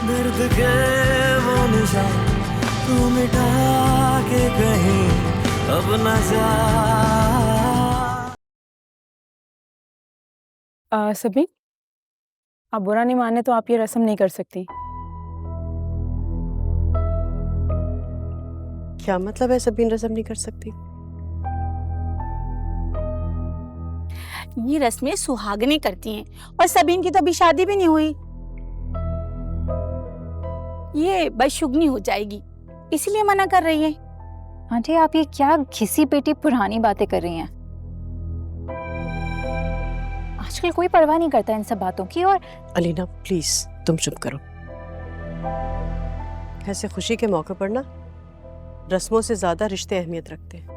दर्द के वो निशान तू मिटा के कहीं अब न जा। सभी, आप बुरा नहीं माने तो आप ये रस्म नहीं कर सकती। क्या मतलब है सबीन रस्म नहीं कर सकती? ये रस्में सुहागनें करती हैं और सबीन की तो अभी शादी भी नहीं हुई। ये बदशुगनी हो जाएगी, इसीलिए मना कर रही है। आंटी, आप ये क्या घिसी पेटी पुरानी बातें कर रही हैं? आजकल कोई परवाह नहीं करता इन सब बातों की। और अलीना प्लीज तुम चुप करो। ऐसे खुशी के मौके पर ना रस्मों से ज्यादा रिश्ते अहमियत रखते हैं।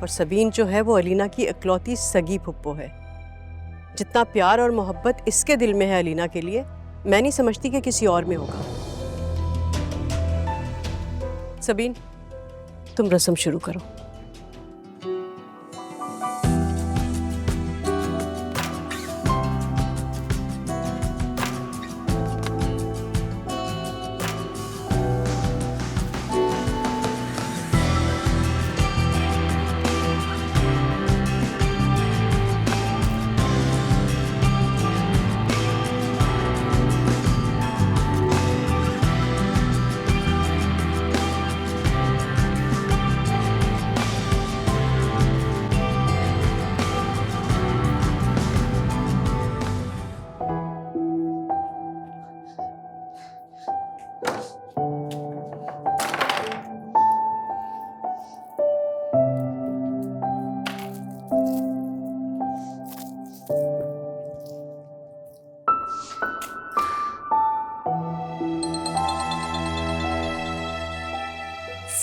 और सबीन जो है वो अलीना की इकलौती सगी फुप्पो है। जितना प्यार और मोहब्बत इसके दिल में है अलीना के लिए, मैं नहीं समझती कि किसी और में होगा। सबीन, तुम रस्म शुरू करो।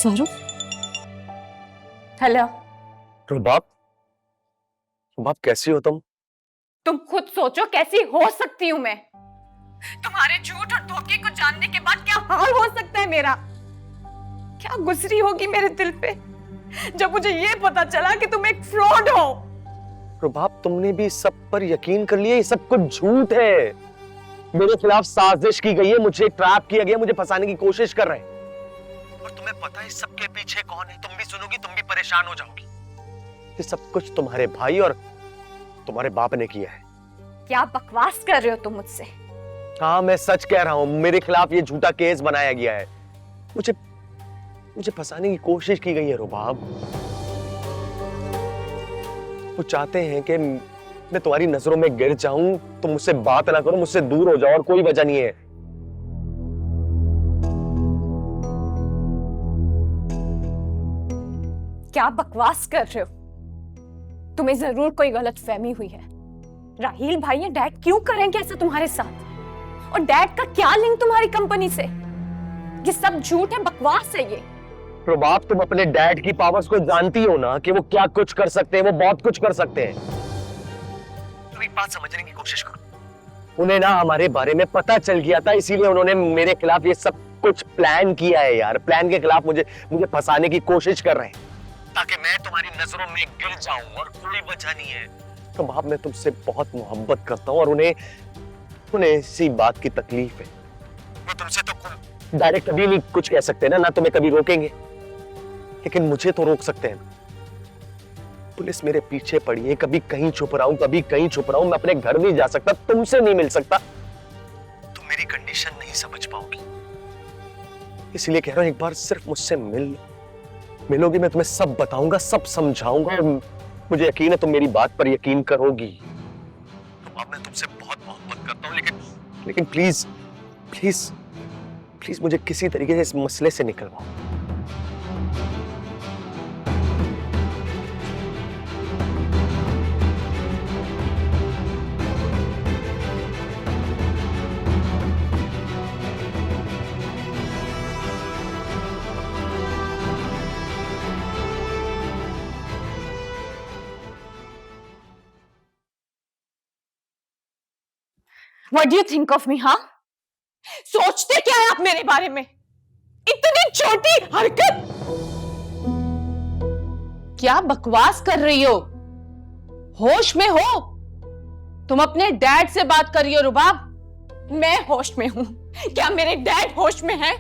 फारूक, हेलो। रुबाब, रुबाब कैसी हो तुम? तुम खुद सोचो कैसी हो सकती हूँ मैं। तुम्हारे झूठ और धोखे को जानने के बाद क्या हाल हो सकता है मेरा। क्या गुजरी होगी मेरे दिल पे जब मुझे ये पता चला कि तुम एक फ्रॉड हो। रुबाब, तुमने भी इस सब पर यकीन कर लिया? ये सब कुछ झूठ है। मेरे खिलाफ साजिश की गई है, मुझे ट्रैप किया गया, मुझे फंसाने की कोशिश कर रहे हैं। और तुम्हें पता है इस सब के पीछे कौन है? तुम भी सुनोगी, तुम भी परेशान हो जाओगी। ये सब कुछ तुम्हारे भाई और तुम्हारे बाप ने किया है। क्या बकवास कर रहे हो तुम मुझसे? हाँ, मैं सच कह रहा हूं। मेरे खिलाफ ये झूठा केस बनाया गया है। मुझे फंसाने की कोशिश की गई है रुबाब। वो चाहते हैं कि मैं तुम्हारी नजरों में गिर जाऊं, तुम मुझसे बात ना करो, मुझसे दूर हो जाओ, और कोई वजह नहीं है। क्या बकवास कर रहे हो? तुम्हें जरूर कोई गलतफहमी हुई है। राहील भाई या डैड क्यों करेंगे ऐसा तुम्हारे साथ? और डैड का क्या लिंक तुम्हारी कंपनी से? ये सब झूठ है, बकवास है ये। रुबाब, तुम अपने डैड की पावर्स को जानती हो ना, कि वो क्या कुछ कर सकते हैं। वो बहुत कुछ कर सकते हैं। तुम एक बात समझने की कोशिश करो। उन्हें ना हमारे बारे में पता चल गया था, इसीलिए उन्होंने मेरे खिलाफ ये सब कुछ प्लान किया है यार। प्लान के खिलाफ मुझे फंसाने की कोशिश कर रहे हैं, ताकि मैं तुम्हारी नजरों में गिर जाऊं, और कोई वजह नहीं है। रुबाब, मैं तुमसे बहुत मोहब्बत करता हूं, और उन्हें इसी बात की तकलीफ है। वो तुमसे तो डायरेक्ट कभी नहीं कुछ कह सकते ना तुम्हें कभी रोकेंगे, लेकिन मुझे तो रोक सकते हैं। पुलिस मेरे पीछे पड़ी है, कभी कहीं छुप रहा हूं, कभी कहीं छुप रहा हूं। मैं अपने घर नहीं जा सकता, तुमसे नहीं मिल सकता। तुम मेरी कंडीशन नहीं समझ पाओगी, इसलिए कह रहा हूं एक बार सिर्फ मुझसे मिलोगी, मैं तुम्हें सब बताऊंगा, सब समझाऊंगा, और मुझे यकीन है तुम मेरी बात पर यकीन करोगी। तो अब मैं तुमसे बहुत मोहब्बत करता हूं, लेकिन प्लीज प्लीज प्लीज मुझे किसी तरीके से इस मसले से निकलवाओ। What do you think of me, हाँ? सोचते क्या है आप मेरे बारे में? इतनी छोटी हरकत! क्या बकवास कर रही हो? होश में हो? तुम अपने डैड से बात कर रही हो रुबाब? मैं होश में हूं, क्या मेरे डैड होश में है?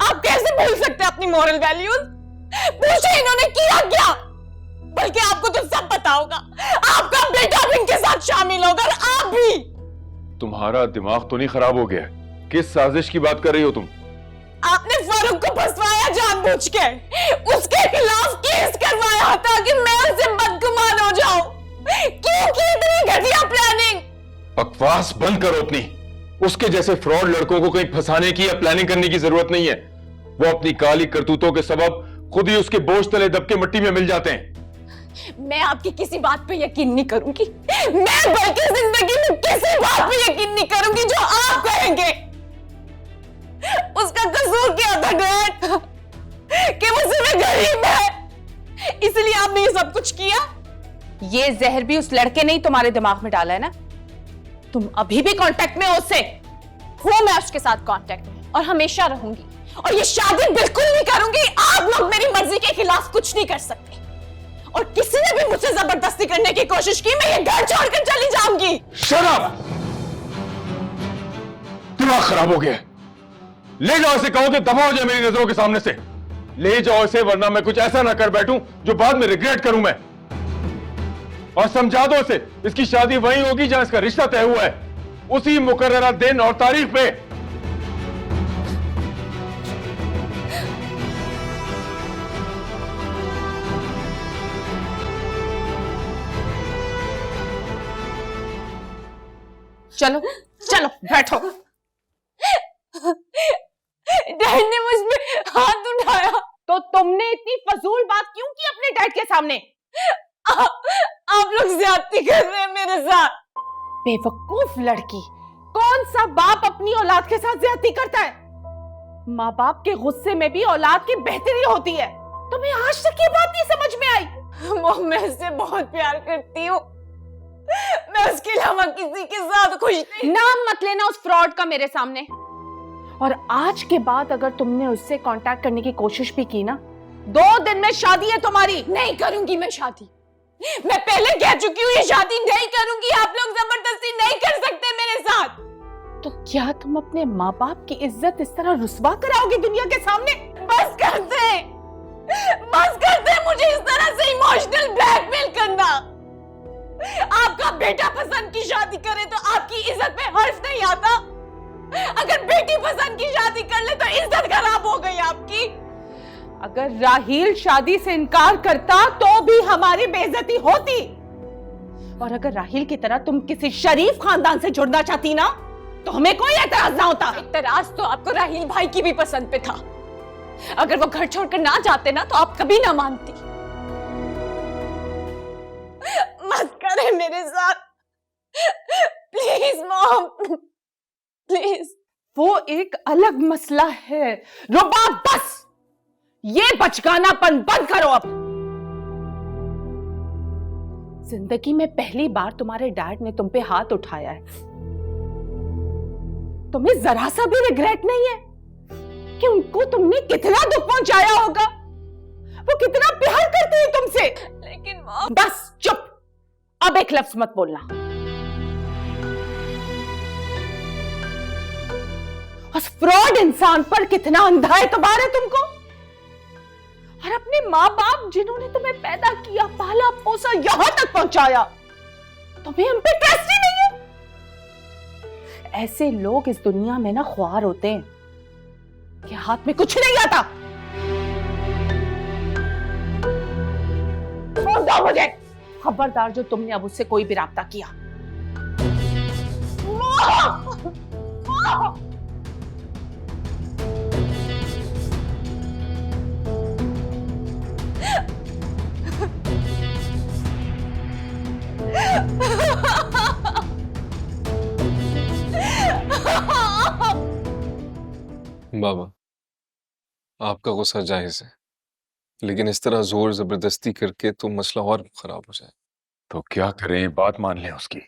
आप कैसे भूल सकते हैं अपनी मॉरल वैल्यूज? पूछे इन्होंने किया क्या? बल्कि आपको तो सब पता होगा, आपका बेटा भी इनके साथ शामिल होगा और आप भी। तुम्हारा दिमाग तो नहीं खराब हो गया है? किस साजिश की बात कर रही हो तुम? आपने फारूक को फंसवाया जानबूझ के, उसके खिलाफ केस करवाया ताकि मैं उससे बदगुमान हो जाऊं। क्यों की इतनी घटिया प्लानिंग? बकवास बंद करो अपनी। उसके जैसे फ्रॉड लड़कों को कहीं फंसाने की या प्लानिंग करने की जरूरत नहीं है। वो अपनी काली करतूतों के सबब खुद ही उसके बोझ तले दब के मिट्टी में मिल जाते हैं। मैं आपकी किसी बात पे यकीन नहीं करूंगी। मैं बल्कि जिंदगी में किसी बात पे यकीन नहीं करूंगी जो आप कहेंगे। उसका कसूर क्या था डैड? कि वो सिर्फ गरीब है, इसलिए आपने ये सब कुछ किया? ये जहर भी उस लड़के ने ही तुम्हारे दिमाग में डाला है ना? तुम अभी भी कांटेक्ट में हो उससे? हूं मैं उसके साथ कांटेक्ट में और हमेशा रहूंगी, और ये शादी बिल्कुल नहीं करूंगी। आप लोग मेरी मर्जी के खिलाफ कुछ नहीं कर सकते, और किसी ने भी मुझसे जबरदस्ती करने की कोशिश की, मैं ये घर छोड़कर चली जाऊंगी। Shut up! दिमाग खराब हो गया है। ले जाओ इसे, कहो कि दफा हो जाए मेरी नजरों के सामने से। ले जाओ इसे, वरना मैं कुछ ऐसा ना कर बैठूं जो बाद में रिग्रेट करूं मैं। और समझा दो इसे, इसकी शादी वहीं होगी जहां इसका रिश्ता तय हुआ है, उसी मुकर्ररा दिन और तारीख पे। चलो चलो बैठो। डैड ने मुझ पे हाथ उठाया तो तुमने इतनी फजूल बात क्यों की अपने डैड के सामने? आप लोग ज्यादती कर रहे हैं मेरे साथ। बेवकूफ लड़की, कौन सा बाप अपनी औलाद के साथ ज्यादती करता है? माँ बाप के गुस्से में भी औलाद की बेहतरी होती है। तुम्हें आज तक ये बात नहीं समझ में आई? वो मैं उससे बहुत प्यार करती हूँ, मैं उसके अलावा किसी के साथ खुश नहीं। नाम मत लेना उस फ्रॉड का मेरे सामने। और आज के बाद अगर तुमने उससे कांटेक्ट करने की कोशिश भी की ना, 2 दिन में शादी है तुम्हारी। नहीं करूंगी मैं शादी, मैं पहले कह चुकी हूँ ये शादी नहीं करूंगी। आप लोग जबरदस्ती नहीं कर सकते मेरे साथ। तो क्या तुम अपने माँ बाप की इज्जत इस तरह रुस्वा कराओगे दुनिया के सामने? बस कर दे, बस कर दे मुझे इस तरह से इमोशनल ब्लैकमेल करना। आपका बेटा पसंद की शादी करे तो आपकी इज्जत पे हर्फ नहीं आता, अगर बेटी पसंद की शादी कर ले तो इज्जत खराब हो गई आपकी। अगर राहील शादी से इनकार करता तो भी हमारी बेइज्जती होती, और अगर राहील की तरह तुम किसी शरीफ खानदान से जुड़ना चाहती ना तो हमें कोई एतराज ना होता। एतराज तो आपको राहील भाई की भी पसंद पे था। अगर वो घर छोड़कर ना जाते ना तो आप कभी ना मानती। मत करे मेरे साथ प्लीज मॉम, प्लीज। वो एक अलग मसला है। रुबा बस, ये बचकानापन बंद करो अब। जिंदगी में पहली बार तुम्हारे डैड ने तुम पे हाथ उठाया है। तुम्हें जरा सा भी रिग्रेट नहीं है कि उनको तुमने कितना दुख पहुंचाया होगा? वो कितना प्यार करते हैं तुमसे। लेकिन बस चुप, अब एक लफ्ज मत बोलना। उस फ्रॉड इंसान पर कितना अंधा एतबार है तुमको, और अपने माँ बाप जिन्होंने तुम्हें पैदा किया, पाला पोसा, यहां तक पहुंचाया, तुम्हें हम पे ट्रस्ट ही नहीं है। ऐसे लोग इस दुनिया में ना ख्वार होते हैं कि हाथ में कुछ नहीं आता। फोन दो मुझे, खबरदार जो तुमने अब उससे कोई भी राब्ता किया। बाबा, आपका गुस्सा जायज है, लेकिन इस तरह जोर जबरदस्ती करके तो मसला और खराब हो जाए। तो क्या करें, बात मान लें उसकी।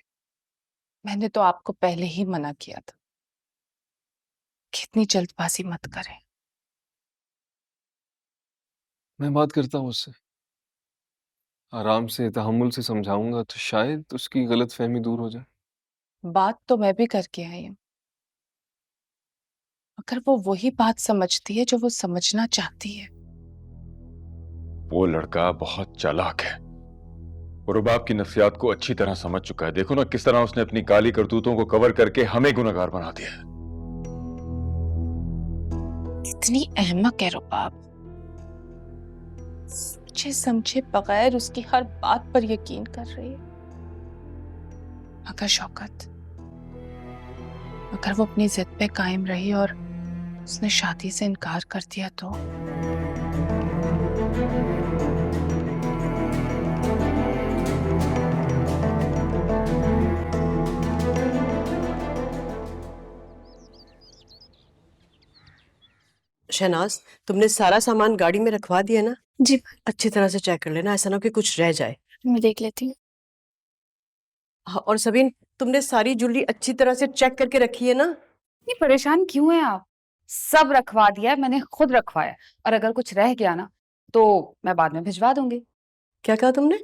मैंने तो आपको पहले ही मना किया था कि इतनी जल्दबाजी मत करें। मैं बात करता हूँ उससे, आराम से तहम्मुल से समझाऊंगा तो शायद उसकी गलत फहमी दूर हो जाए। बात तो मैं भी करके आई हूँ। अगर वो वही बात समझती है जो वो समझना चाहती है। वो लड़का बहुत चालाक है और रुबाब की नफ्सियात को अच्छी तरह समझ चुका है। देखो ना किस तरह उसने अपनी काली करतूतों को कवर करके हमें गुनहगार बना दिया है। इतनी अहमक है रुबाब, सोचे समझे बगैर उसकी हर बात पर यकीन कर रही है। मगर शौकत, अगर वो अपनी जिद पे कायम रही और उसने शादी से इनकार कर दिया तो? शहनाज, तुमने सारा सामान गाड़ी में रखवा दिया ना? जी अच्छी तरह से चेक कर लेना, ऐसा ना हो कि कुछ रह जाए। मैं देख लेती हूँ। हाँ, और सबीन, तुमने सारी ज्वेलरी अच्छी तरह से चेक करके रखी है ना? इतनी परेशान क्यों हैं आप? सब रखवा दिया है, मैंने खुद रखवाया। और अगर कुछ रह गया ना तो मैं बाद में भिजवा दूंगी। क्या कहा तुमने?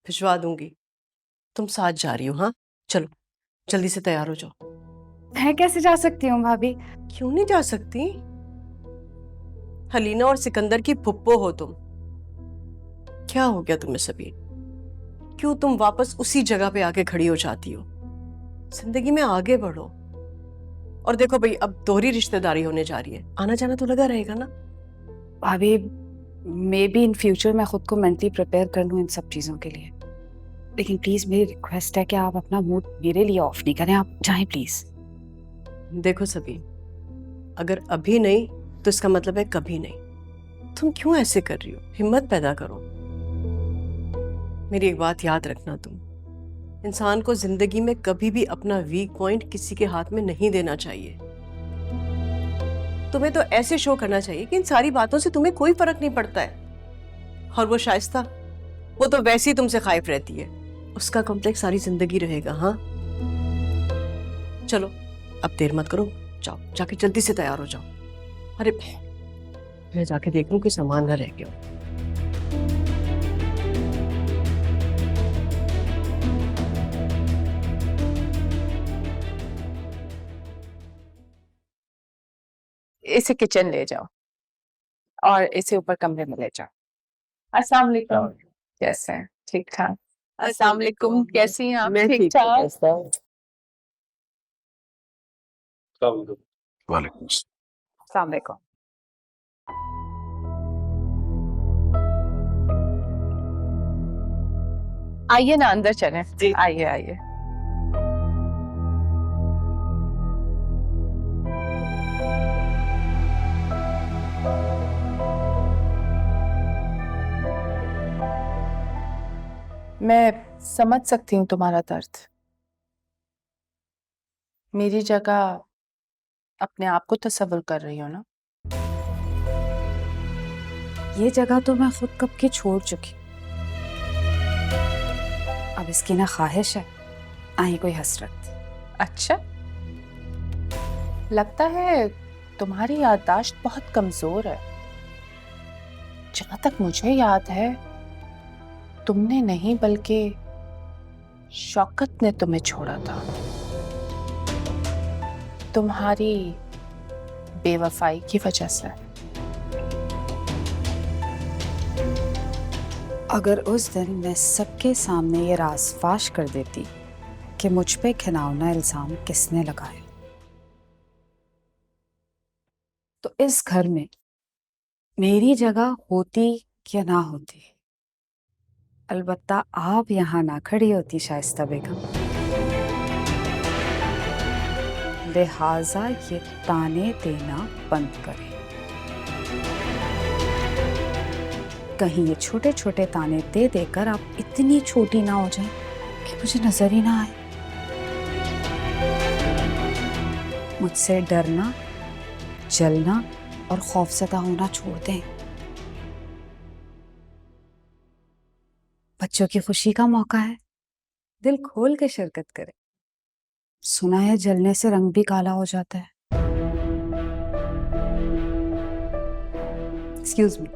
भिजवा दूंगी? तुम साथ जा रही हो? हाँ चलो, जल्दी से तैयार हो जाओ। मैं कैसे जा सकती हूँ भाभी? क्यों नहीं जा सकती? हलीना और सिकंदर की फुप्पो हो तुम। क्या हो गया तुम्हें सबीन? क्यों तुम वापस उसी जगह पे आके खड़ी हो जाती हो? जिंदगी में आगे बढ़ो। और देखो भाई, अब दोहरी रिश्तेदारी होने जा रही है, आना जाना तो लगा रहेगा ना? भाभी, मे बी इन फ्यूचर मैं खुद को मेंटली प्रिपेयर कर लूँ इन सब चीज़ों के लिए। लेकिन प्लीज़ मेरी रिक्वेस्ट है कि आप अपना मूड मेरे लिए ऑफ नहीं करें। आप जाएं प्लीज़। देखो सबीन, अगर अभी नहीं तो इसका मतलब है कभी नहीं। तुम क्यों ऐसे कर रही हो? हिम्मत पैदा करो। मेरी एक बात याद रखना, तुम इंसान को जिंदगी में कभी भी अपना वीक पॉइंट किसी के हाथ में नहीं देना चाहिए। तुम्हें तो ऐसे शो करना चाहिए कि इन सारी बातों से तुम्हें कोई फर्क नहीं पड़ता है। और वो शाइस्ता, वो तो वैसे ही तुमसे खाइफ रहती है, उसका कॉम्प्लेक्स सारी जिंदगी रहेगा। हाँ चलो, अब देर मत करो, जाओ जाके जल्दी से तैयार हो जाओ। अरे मैं जाके देख लूं कि सामान ना रह गया हो। इसे किचन ले जाओ और इसे ऊपर कमरे में ले जाओ। अस्सलाम वालेकुम। कैसे हैं? ठीक ठाक। अस्सलाम वालेकुम, कैसी हैं आप? मैं ठीक ठीक हूँ। ठाक। वालेकुम। अस्सलाम वालेकुम। आइए ना, अंदर चलें। आइए आइए। मैं समझ सकती हूँ तुम्हारा दर्द। मेरी जगह अपने आप को तसव्वुर कर रही हो ना? ये जगह तो मैं खुद कब की छोड़ चुकी। अब इसकी ना ख्वाहिश है, ना ही कोई हसरत। अच्छा, लगता है तुम्हारी याददाश्त बहुत कमजोर है। जहां तक मुझे याद है, तुमने नहीं बल्कि शौकत ने तुम्हें छोड़ा था। तुम्हारी बेवफाई की वजह से। अगर उस दिन मैं सबके सामने ये राज फाश कर देती कि मुझ पे घिनौना इल्जाम किसने लगाए, तो इस घर में मेरी जगह होती या ना होती, अलबत्ता आप यहाँ ना खड़ी होती शाइस्ता बेगम। लिहाजा ये ताने देना बंद करें। कहीं ये छोटे छोटे ताने दे देकर आप इतनी छोटी ना हो जाएं कि मुझे नजर ही ना आए। मुझसे डरना, जलना और खौफजदा होना छोड़ दें। बच्चों की खुशी का मौका है, दिल खोल के शिरकत करें। सुना है जलने से रंग भी काला हो जाता है। Excuse me.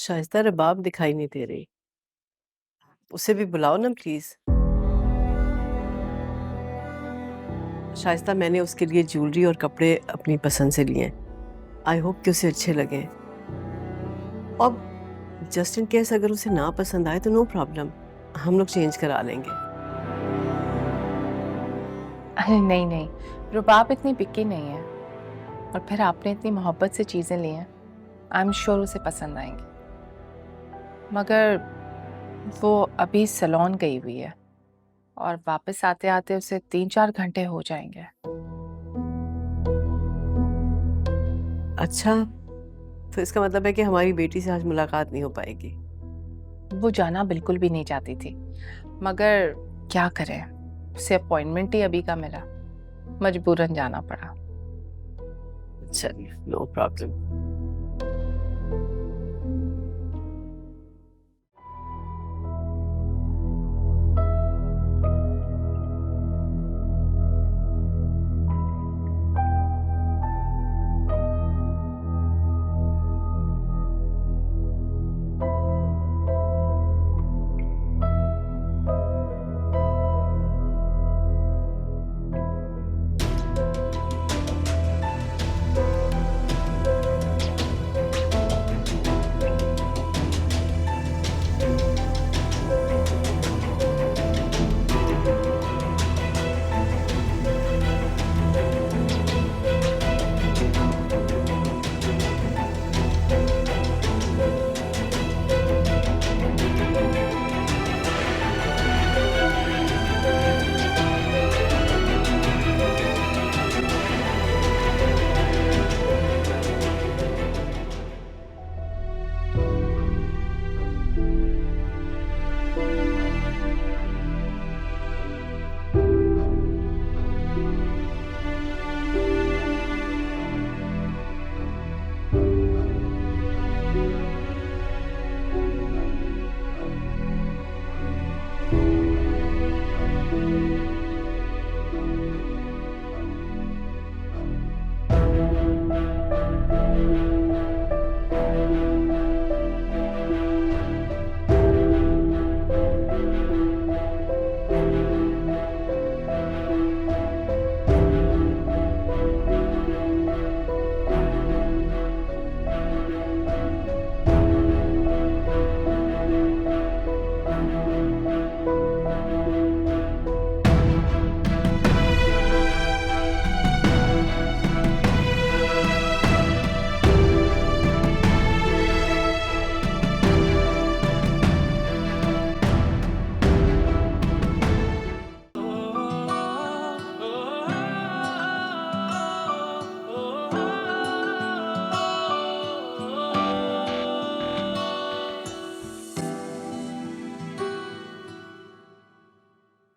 शाइस्ता रबाब दिखाई नहीं दे रही, उसे भी बुलाओ ना प्लीज। शाइस्ता, मैंने उसके लिए ज्वेलरी और कपड़े अपनी पसंद से लिए। आई होप कि उसे अच्छे लगे। और जस्ट इन केस अगर उसे ना पसंद आए तो नो प्रॉब्लम, हम लोग चेंज करा लेंगे। अरे नहीं नहीं, रुबाब इतनी बिकी नहीं है, और फिर आपने इतनी मोहब्बत से चीज़ें ली हैं, आई एम श्योर उसे पसंद आएंगी। मगर वो अभी सैलून गई हुई है और वापस आते आते उसे 3-4 घंटे हो जाएंगे। अच्छा, तो इसका मतलब है कि हमारी बेटी से आज मुलाकात नहीं हो पाएगी। वो जाना बिल्कुल भी नहीं चाहती थी, मगर क्या करें, उसे अपॉइंटमेंट ही अभी का मिला, मजबूरन जाना पड़ा। चलिए, नो प्रॉब्लम।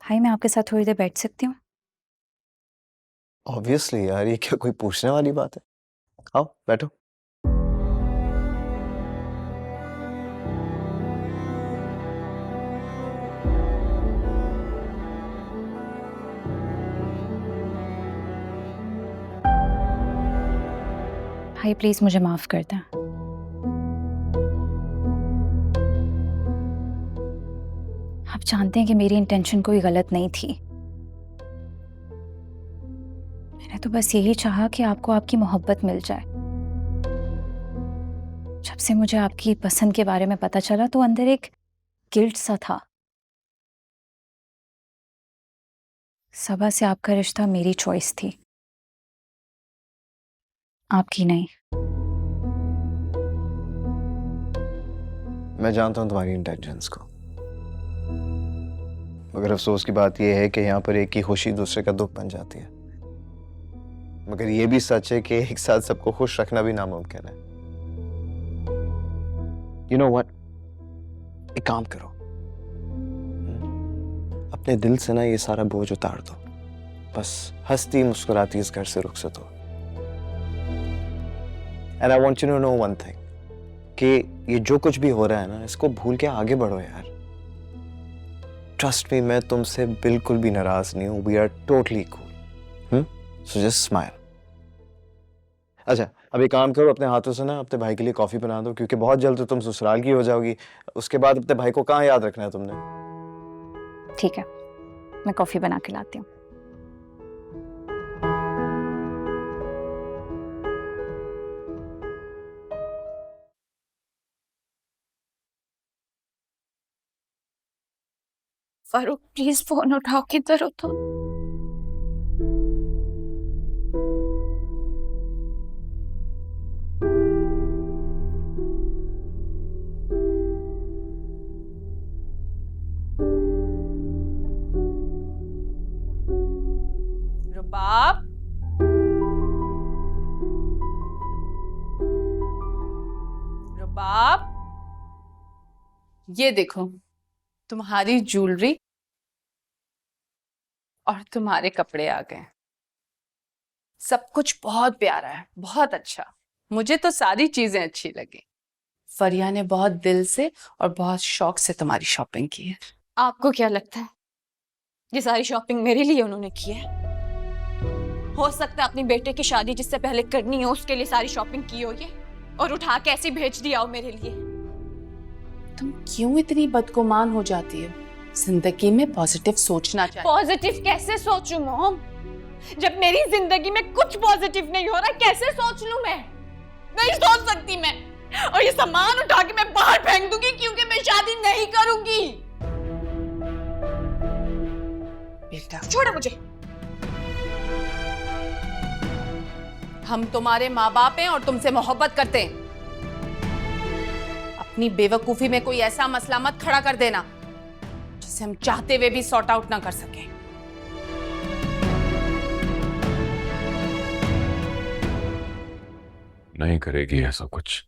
भाई मैं आपके साथ थोड़ी देर बैठ सकती हूँ? ऑब्वियसली यार, ये क्या कोई पूछने वाली बात है। आओ बैठो। भाई प्लीज मुझे माफ कर दें। आप जानते हैं कि मेरी इंटेंशन कोई गलत नहीं थी। मैंने तो बस यही चाहा कि आपको आपकी मोहब्बत मिल जाए। जब से मुझे आपकी पसंद के बारे में पता चला तो अंदर एक गिल्ट सा था। सबा से आपका रिश्ता मेरी चॉइस थी, आपकी नहीं। मैं जानता हूँ तुम्हारी इंटेंशंस को, मगर अफसोस की बात यह है कि यहाँ पर एक की खुशी दूसरे का दुख बन जाती है। मगर ये भी सच है कि एक साथ सबको खुश रखना भी नामुमकिन है। यू नो व्हाट, एक काम करो, अपने दिल से ना ये सारा बोझ उतार दो। बस हंसती मुस्कुराती इस घर से रुखसत हो। And I want you to know one thing, कि ये जो कुछ भी हो रहा है ना, इसको भूल के आगे बढ़ो यार। ट्रस्ट मी, मैं तुमसे बिल्कुल भी नाराज नहीं हूं। We are totally cool. So just smile. अच्छा, अब एक काम करो, अपने हाथों से ना अपने भाई के लिए कॉफ़ी बना दो, क्योंकि बहुत जल्द तो तुम ससुराल की हो जाओगी। उसके बाद अपने भाई को कहाँ याद रखना है तुमने? ठीक है, मैं कॉफ़ी बना के लाती हूँ। फारूक प्लीज फोन उठाओ, किधर हो तुम? रुबाब, रुबाब, ये देखो तुम्हारी ज्वेलरी और तुम्हारे कपड़े आ गए। सब कुछ बहुत प्यारा है, बहुत अच्छा। मुझे तो सारी चीजें अच्छी लगी। फरिया ने बहुत दिल से और बहुत शौक से तुम्हारी शॉपिंग की है। आपको क्या लगता है ये सारी शॉपिंग मेरे लिए उन्होंने की है? हो सकता है अपनी बेटे की शादी जिससे पहले करनी हो उसके लिए सारी शॉपिंग की हो ये, और उठा के ऐसे भेज दिया हो मेरे लिए। तुम क्यों इतनी बदगुमान हो जाती हो? जिंदगी में पॉजिटिव सोचना चाहिए। पॉजिटिव कैसे सोचूं मॉम, जब मेरी जिंदगी में कुछ पॉजिटिव नहीं हो रहा? कैसे सोच लूं मैं? नहीं सोच सकती मैं। और ये सामान उठा के मैं बाहर फेंक दूंगी क्योंकि मैं शादी नहीं करूंगी। बेटा छोड़ो मुझे। हम तुम्हारे माँ बाप हैं और तुमसे मोहब्बत करते हैं। अपनी बेवकूफी में कोई ऐसा मसला मत खड़ा कर देना जिसे हम चाहते हुए भी सॉर्ट आउट ना कर सके। नहीं करेगी ऐसा कुछ।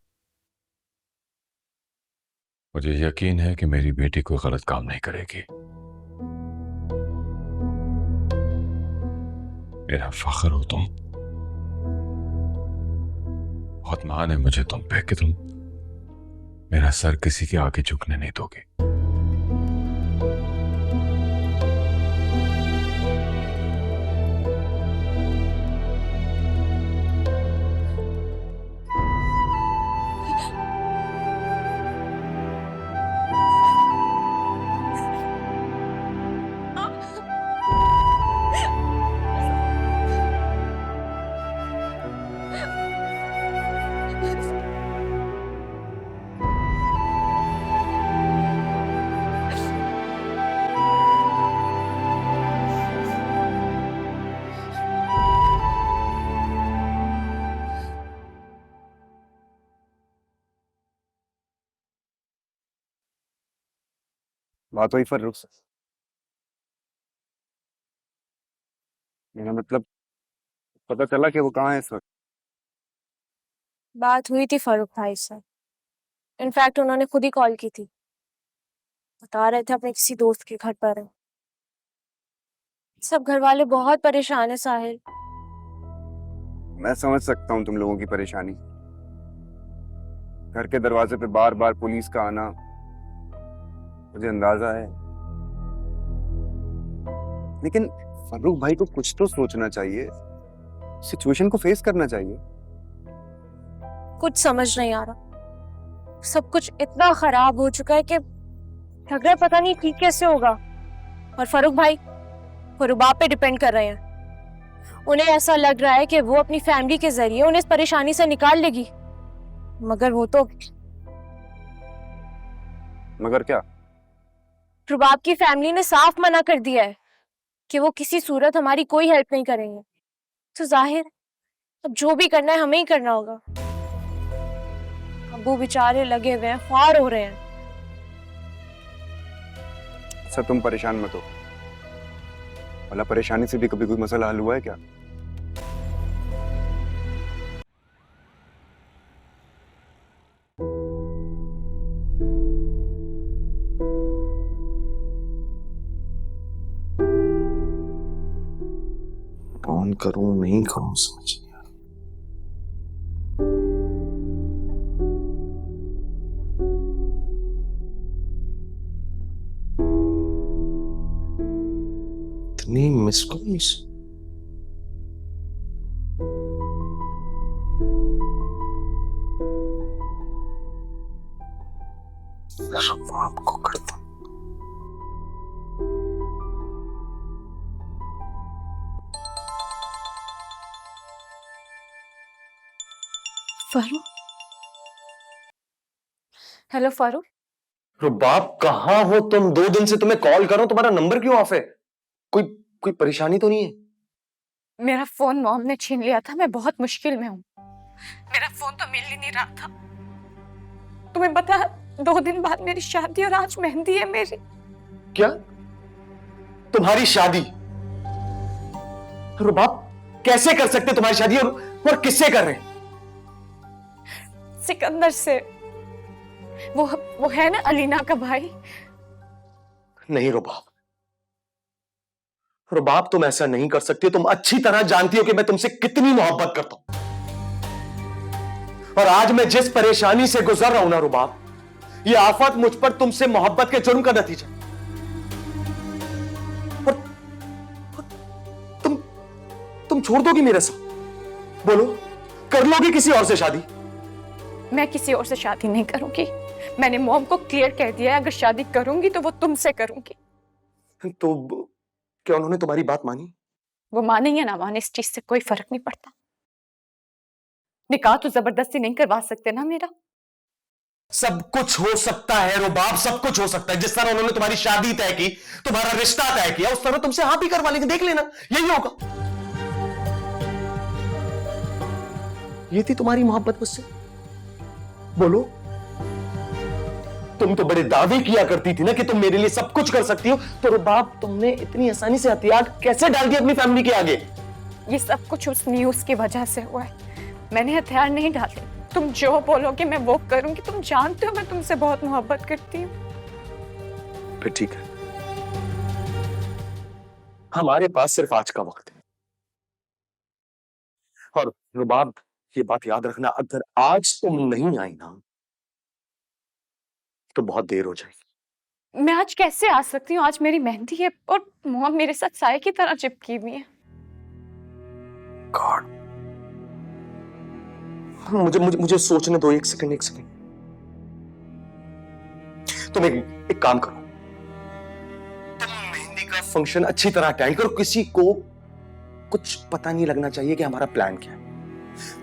मुझे यकीन है कि मेरी बेटी कोई गलत काम नहीं करेगी। मेरा फख्र हो तुम। बहुत मान है मुझे तुम पे कि तुम मेरा सर किसी के आगे झुकने नहीं दोगे। बात हुई फर्रुख से? मेरा मतलब पता चला कि वो कहाँ है इस वक्त? बात हुई थी फारूक भाई से। इनफैक्ट उन्होंने खुद ही कॉल की थी, बता रहे थे अपने किसी दोस्त के घर पर है। सब घर वाले बहुत परेशान है साहिल। मैं समझ सकता हूँ तुम लोगों की परेशानी। घर के दरवाजे पे बार बार पुलिस का आना मुझे अंदाजा है, लेकिन फर्रुख भाई को कुछ तो सोचना चाहिए, सिचुएशन को फेस करना चाहिए। कुछ समझ नहीं आ रहा। सब कुछ इतना खराब हो चुका है कि लग रहा है पता नहीं ठीक कैसे होगा। और फर्रुख भाई वो रुबाब पे डिपेंड कर रहे हैं। उन्हें ऐसा लग रहा है कि वो अपनी फैमिली के जरिए उन्हें इस परेशानी से निकाल लेगी, मगर वो तो मगर क्या? रुबाब की फैमिली ने साफ मना कर दिया है कि वो किसी सूरत हमारी कोई हेल्प नहीं करेंगे। तो जाहिर अब जो भी करना है हमें ही करना होगा। अब वो बेचारे लगे हुए हैं, ख्वार हो रहे हैं। अच्छा तुम परेशान मत हो, भला परेशानी से भी कभी कोई मसला हल हुआ है क्या? कौन करूं नहीं करूं समझ नहीं आ रहा। इतनी मिस कॉल्स। आपको करता हूं। फारूक, हेलो फारूक। रुबाब कहाँ हो तुम? 2 दिन से तुम्हें कॉल कर रहा हूं, तुम्हारा नंबर क्यों ऑफ है? कोई कोई परेशानी तो नहीं है? मेरा फोन मॉम ने छीन लिया था, मैं बहुत मुश्किल में हूँ। मेरा फोन तो मिल ही नहीं रहा था। तुम्हें पता है 2 दिन बाद मेरी शादी और आज मेहंदी है मेरी। क्या? तुम्हारी शादी? रुबाब कैसे कर सकते तुम्हारी शादी, और किससे कर रहे हैं? सिकंदर से। वो है ना अलीना का भाई। नहीं रुबाब, रुबाब तुम ऐसा नहीं कर सकती। तुम अच्छी तरह जानती हो कि मैं तुमसे कितनी मोहब्बत करता हूं, और आज मैं जिस परेशानी से गुजर रहा हूं ना रुबाब, ये आफत मुझ पर तुमसे मोहब्बत के जुर्म का नतीजा। और तुम छोड़ दोगी मेरे साथ? बोलो, कर लोगी किसी और से शादी? मैं किसी और से शादी नहीं करूंगी। मैंने मॉम को क्लियर कह दिया है, अगर शादी करूंगी तो वो तुमसे करूंगी। तो क्या उन्होंने तुम्हारी बात मानी? वो माने या ना माने इस चीज से कोई फर्क नहीं पड़ता। निकाह तो जबरदस्ती नहीं करवा सकते ना मेरा। सब कुछ हो सकता है रुबाब, सब कुछ हो सकता है। जिस तरह उन्होंने तुम्हारी शादी तय की, तुम्हारा रिश्ता तय किया, उस तरह तुमसे हाँ भी करवा लेंगे। देख लेना, यही होगा। ये थी तुम्हारी मोहब्बत मुझसे? बोलो, तुम तो बड़े दावे किया करती थी ना कि तुम मेरे लिए सब कुछ कर सकती हो। तो रुबाब तुमने इतनी आसानी से हथियार कैसे डाल दिया अपनी फैमिली के आगे? ये सब कुछ उस न्यूज की वजह से हुआ है। मैंने हथियार नहीं डाले। तुम जो बोलोगे मैं वो करूंगी। तुम जानते हो मैं तुमसे बहुत मोहब्बत करती हूँ। फिर ठीक है, हमारे पास सिर्फ आज का वक्त है। और रुबाब ये बात याद रखना, अगर आज तुम नहीं आई ना तो बहुत देर हो जाएगी। मैं आज कैसे आ सकती हूँ? आज मेरी मेहंदी है और मॉम मेरे साथ साए की तरह चिपकी हुई है। गॉड, मुझे सोचने दो। एक सेकंड। तुम एक काम करो, तुम मेहंदी का फंक्शन अच्छी तरह अटेंड करो। किसी को कुछ पता नहीं लगना चाहिए कि हमारा प्लान क्या है।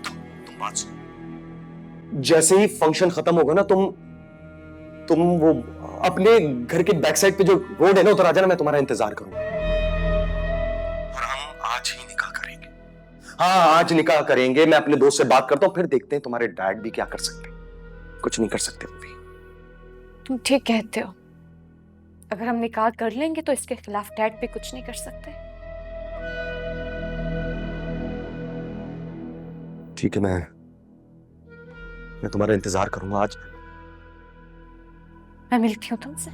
तुम बात सुनो, जैसे ही फंक्शन खत्म होगा ना, तुम वो अपने घर के बैक साइड पे जो रोड है ना, उधर आ जाना। मैं तुम्हारा इंतजार करूंगा और हम आज ही निकाह करेंगे। हाँ, आज निकाह करेंगे। मैं अपने दोस्त से बात करता हूं, फिर देखते हैं तुम्हारे डैड भी क्या कर सकते हैं। कुछ नहीं कर सकते वो भी। तुम ठीक कहते हो। अगर हम निकाह कर लेंगे तो इसके खिलाफ डैड भी कुछ नहीं कर सकते। ठीक है, मैं तुम्हारा इंतजार करूंगा। आज मैं मिलती हूँ तुमसे।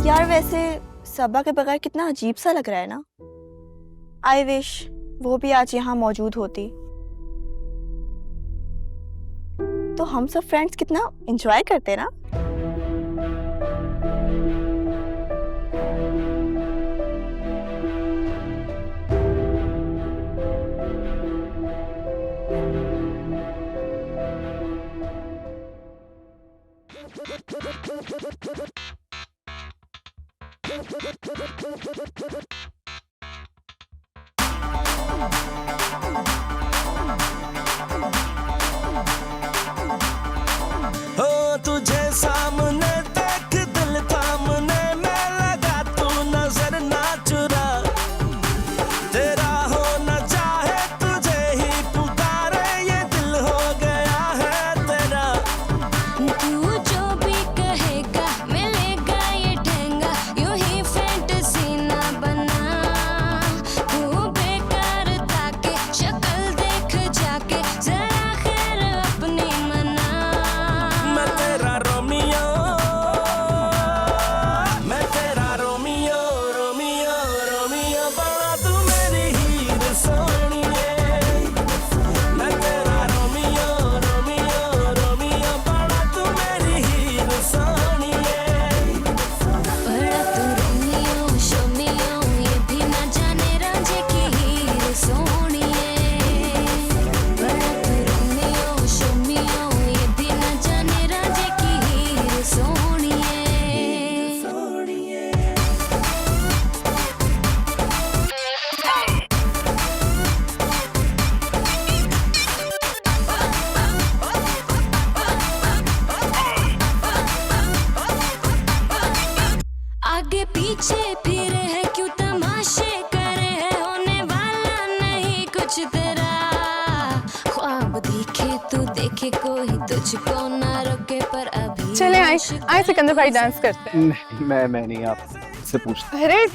यार वैसे सबा के बगैर कितना अजीब सा लग रहा है ना। आई विश वो भी आज यहाँ मौजूद होती। तो हम सब फ्रेंड्स कितना एंजॉय करते ना। हो तुझे सामने देख दिल थामने में लगा, तू नजर ना चुरा। तेरा हो न चाहे तुझे ही पुकारे, ये दिल हो गया है तेरा। तू जो भी कहेगा मिलेगा ये ठेंगा, यूं ही फैंटेसी ना बना। तू बेकार ताके शक्ल देख जाके, जरा खैर अपनी मना। मैं तेरा रोमियो, मैं तेरा रोमियो, रोमियो रोमियो बना तू मेरी हीर सोनिए। मैं तेरा रोमियो, रोमियो रोमियो बना तू मेरी हीर सोनिए। बड़ा तू रोमियो शोमियो, ये भी ना जाने रांझे की हीर सोनिए। बड़ा तू रोमियो शोमियो, ये भी ना जाने रांझे की हीर सोनिए। आगे पीछे फिरे है क्यों तमाशे करे है, होने वाला नहीं कुछ तेरा। ख्वाब देखे तू देखे कोई तुझको ना रोके, पर अभी चले आए आए सिकंदर भाई डांस करते हैं। नहीं मैं नहीं, आप से पूछता। अरे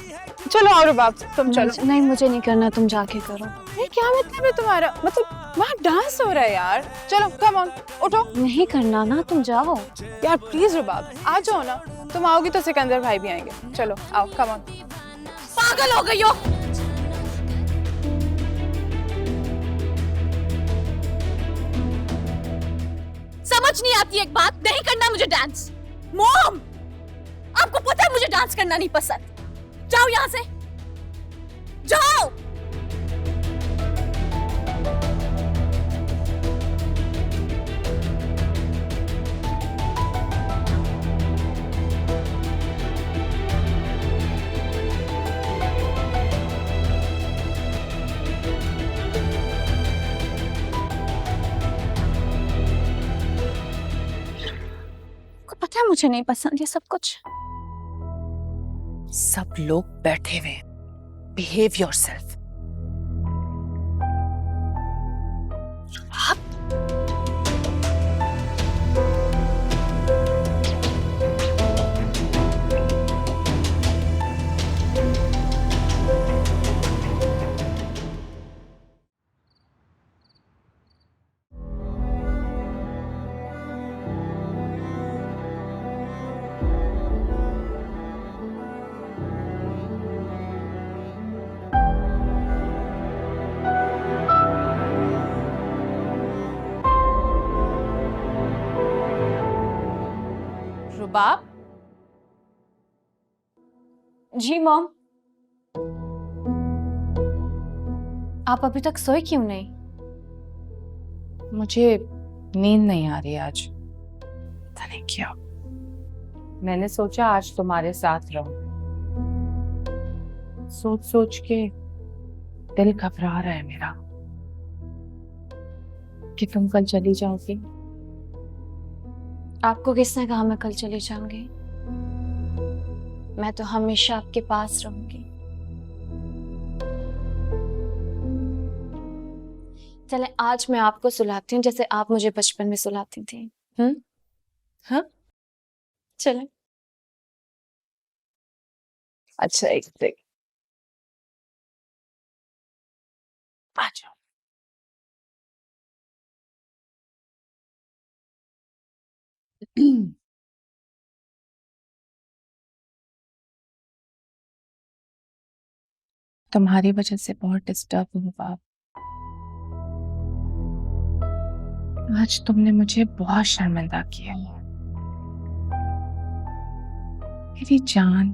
चलो और बाप तुम चलो। नहीं मुझे नहीं करना, तुम जाके करो। अरे क्या मतलब है तुम्हारा, मतलब वहाँ डांस हो रहा है यार। चलो कम ऑन उठो। नहीं करना ना, तुम जाओ। यार प्लीज रुबाब आ जाओ ना, तुम आओगी तो सिकंदर भाई भी आएंगे। चलो आओ कम ऑन। पागल हो गई हो। समझ नहीं आती एक बात, नहीं करना मुझे डांस। मॉम, आपको पता है मुझे डांस करना नहीं पसंद। जाओ यहां से, जाओ। को पता है मुझे नहीं पसंद ये सब कुछ। सब लोग बैठे हुए, बिहेव योरसेल्फ। रुबाब, जी मॉम। आप अभी तक सोए क्यों नहीं? मुझे नींद नहीं आ रही आज, पता नहीं क्या। मैंने सोचा आज तुम्हारे साथ रहूं। सोच सोच के दिल घबरा रहा है मेरा कि तुम कल चली जाओगी। आपको किसने कहा मैं कल चली जाऊंगी? मैं तो हमेशा आपके पास रहूंगी। चले आज मैं आपको सुलाती हूँ जैसे आप मुझे बचपन में सुलाती थी। हाँ चले। अच्छा एक सेकंड, आ जाओ। तुम्हारी वजह से बहुत डिस्टर्ब हूँ बाप। आज तुमने मुझे बहुत शर्मिंदा किया। मेरी जान,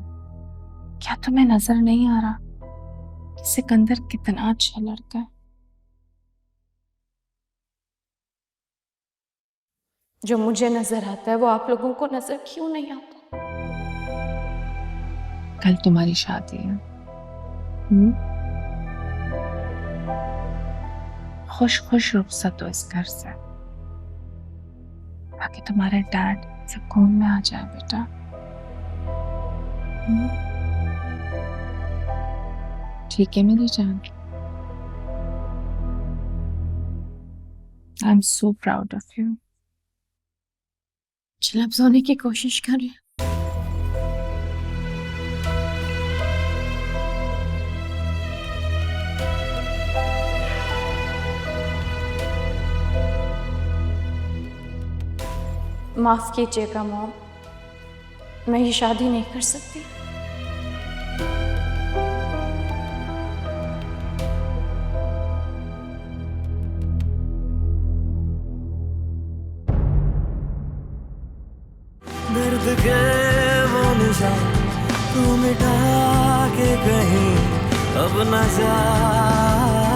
क्या तुम्हें नजर नहीं आ रहा कि सिकंदर कितना अच्छा लड़का है? जो मुझे नजर आता है वो आप लोगों को नजर क्यों नहीं आता? कल तुम्हारी शादी है। खुश खुश रुखसत हो इस घर से, ताकि तुम्हारे डैड सुकून में आ जाए बेटा। ठीक है मेरी जान। I am so proud of you. चल अब सोने की कोशिश करें। माफ कीजिएगा मॉम, मैं ये शादी नहीं कर सकती। दर्द के वो निशान तू मिटा के कहीं अब न जा।